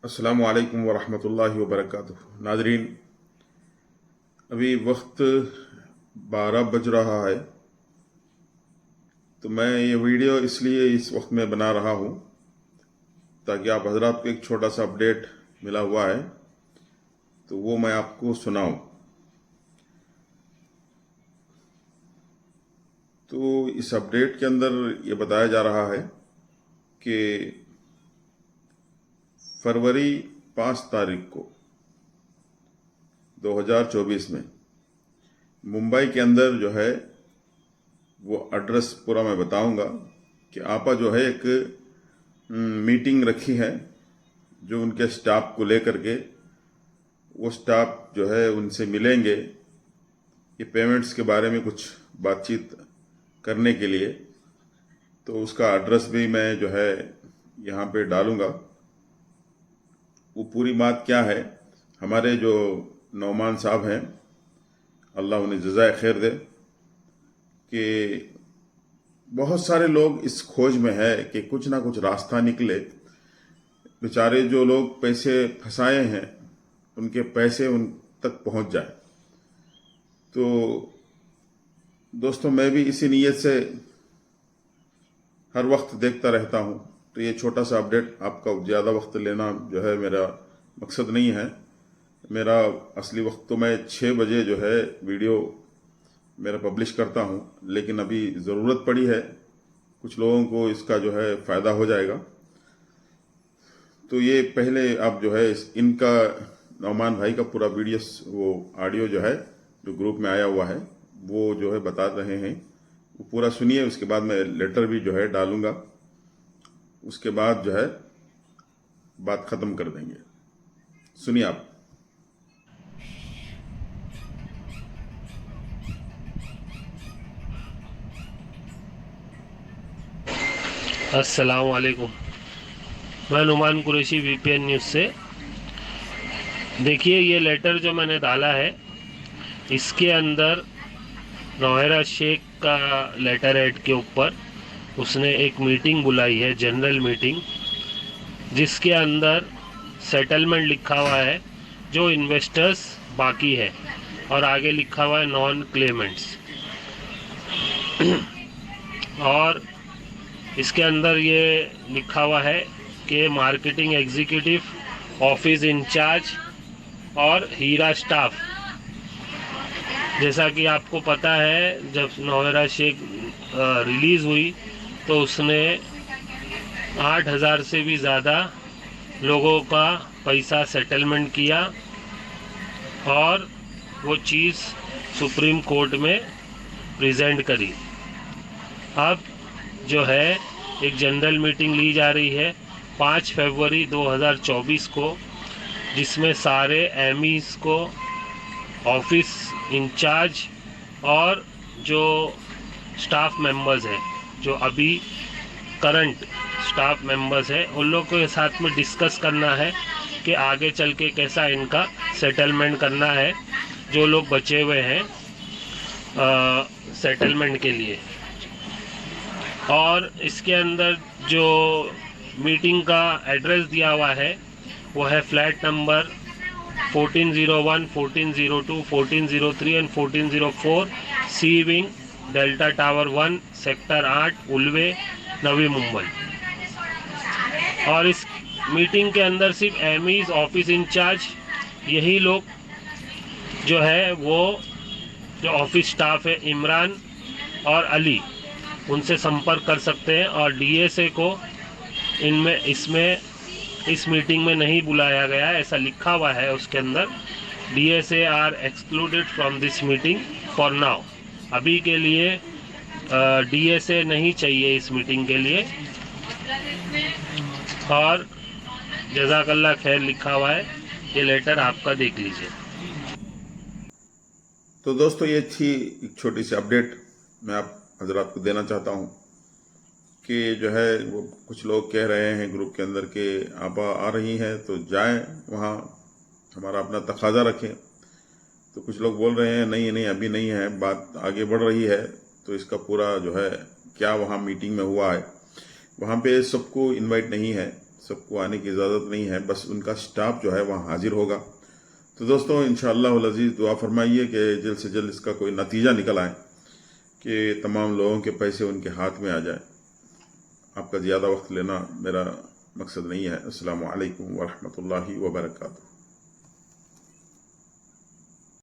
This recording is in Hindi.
अस्सलामु अलैकुम वरहमतुल्लाहि वबरकातुहू। नाज़रीन, अभी वक्त 12 बज रहा है, तो मैं ये वीडियो इसलिए इस वक्त में बना रहा हूँ ताकि आप हजरात को एक छोटा सा अपडेट मिला हुआ है तो वो मैं आपको सुनाऊँ। तो इस अपडेट के अंदर ये बताया जा रहा है कि फरवरी 5 तारीख को 2024 में मुंबई के अंदर जो है वो एड्रेस पूरा मैं बताऊंगा कि आपा जो है एक मीटिंग रखी है जो उनके स्टाफ को लेकर के, वो स्टाफ जो है उनसे मिलेंगे ये पेमेंट्स के बारे में कुछ बातचीत करने के लिए। तो उसका एड्रेस भी मैं जो है यहाँ पे डालूंगा। वो पूरी बात क्या है, हमारे जो नौमान साहब हैं, अल्लाह उन्हें जज़ाए खैर दे, कि बहुत सारे लोग इस खोज में है कि कुछ ना कुछ रास्ता निकले, बेचारे जो लोग पैसे फंसाए हैं उनके पैसे उन तक पहुंच जाए। तो दोस्तों, मैं भी इसी नीयत से हर वक्त देखता रहता हूं, तो ये छोटा सा अपडेट, आपका ज़्यादा वक्त लेना जो है मेरा मकसद नहीं है। मेरा असली वक्त तो मैं 6 बजे जो है वीडियो मेरा पब्लिश करता हूं, लेकिन अभी ज़रूरत पड़ी है, कुछ लोगों को इसका जो है फ़ायदा हो जाएगा। तो ये पहले आप जो है इनका, नौमान भाई का पूरा वीडियो, वो ऑडियो जो है जो ग्रुप में आया हुआ है वो जो है बता रहे हैं, वो पूरा सुनिए। उसके बाद मैं लेटर भी जो है डालूंगा, उसके बाद जो है बात ख़त्म कर देंगे। सुनिए आप। अस्सलाम वालेकुम। मैं नुमान कुरैशी वीपीएन न्यूज़ से। देखिए, ये लेटर जो मैंने डाला है इसके अंदर नौहरा शेख का लेटर हेड के ऊपर उसने एक मीटिंग बुलाई है, जनरल मीटिंग, जिसके अंदर सेटलमेंट लिखा हुआ है जो इन्वेस्टर्स बाकी है, और आगे लिखा हुआ है नॉन क्लेमेंट्स। और इसके अंदर ये लिखा हुआ है कि मार्केटिंग एग्जीक्यूटिव, ऑफिस इंचार्ज और हीरा स्टाफ। जैसा कि आपको पता है, जब नौहरा शेख रिलीज़ हुई तो उसने 8,000 से भी ज़्यादा लोगों का पैसा सेटलमेंट किया और वो चीज़ सुप्रीम कोर्ट में प्रेजेंट करी। अब जो है एक जनरल मीटिंग ली जा रही है 5 फरवरी 2024 को, जिसमें सारे एमईज को, ऑफिस इंचार्ज और जो स्टाफ मेंबर्स हैं, जो अभी करंट स्टाफ मेंबर्स हैं, उन लोगों के साथ में डिस्कस करना है कि आगे चल के कैसा इनका सेटलमेंट करना है, जो लोग बचे हुए हैं सेटलमेंट के लिए। और इसके अंदर जो मीटिंग का एड्रेस दिया हुआ है वो है flat number 1401, 1402, 1403 and 1404, C wing, delta tower 1, sector 8, Ulwe, Navi Mumbai. और इस मीटिंग के अंदर सिर्फ एमईज, ऑफिस इंचार्ज, यही लोग जो है, वो जो ऑफिस स्टाफ है इमरान और अली, उनसे संपर्क कर सकते हैं। और डीएसए को इस मीटिंग में नहीं बुलाया गया है, ऐसा लिखा हुआ है उसके अंदर। DSA are excluded from this meeting for now. अभी के लिए डीएसए नहीं चाहिए इस मीटिंग के लिए। और जज़ाकल्लाह खैर लिखा हुआ है, ये लेटर आपका देख लीजिए। तो दोस्तों, ये थी एक छोटी सी अपडेट मैं आप हजरात को देना चाहता हूँ कि जो है वो कुछ लोग कह रहे हैं ग्रुप के अंदर कि आपा आ रही हैं तो जाएं वहाँ, हमारा अपना तकाजा रखें। तो कुछ लोग बोल रहे हैं नहीं नहीं अभी नहीं है, बात आगे बढ़ रही है। तो इसका पूरा जो है क्या वहाँ मीटिंग में हुआ है, वहाँ पे सबको इनवाइट नहीं है, सबको आने की इजाज़त नहीं है, बस उनका स्टाफ जो है वहाँ हाजिर होगा। तो दोस्तों इंशाअल्लाह अज़ीज़ दुआ फरमाइए कि जल्द से जल्द इसका कोई नतीजा निकल आए कि तमाम लोगों के पैसे उनके हाथ में आ जाए। आपका ज़्यादा वक्त लेना मेरा मकसद नहीं है। अस्सलामु अलैकुम व रहमतुल्लाहि व बरकातुहू।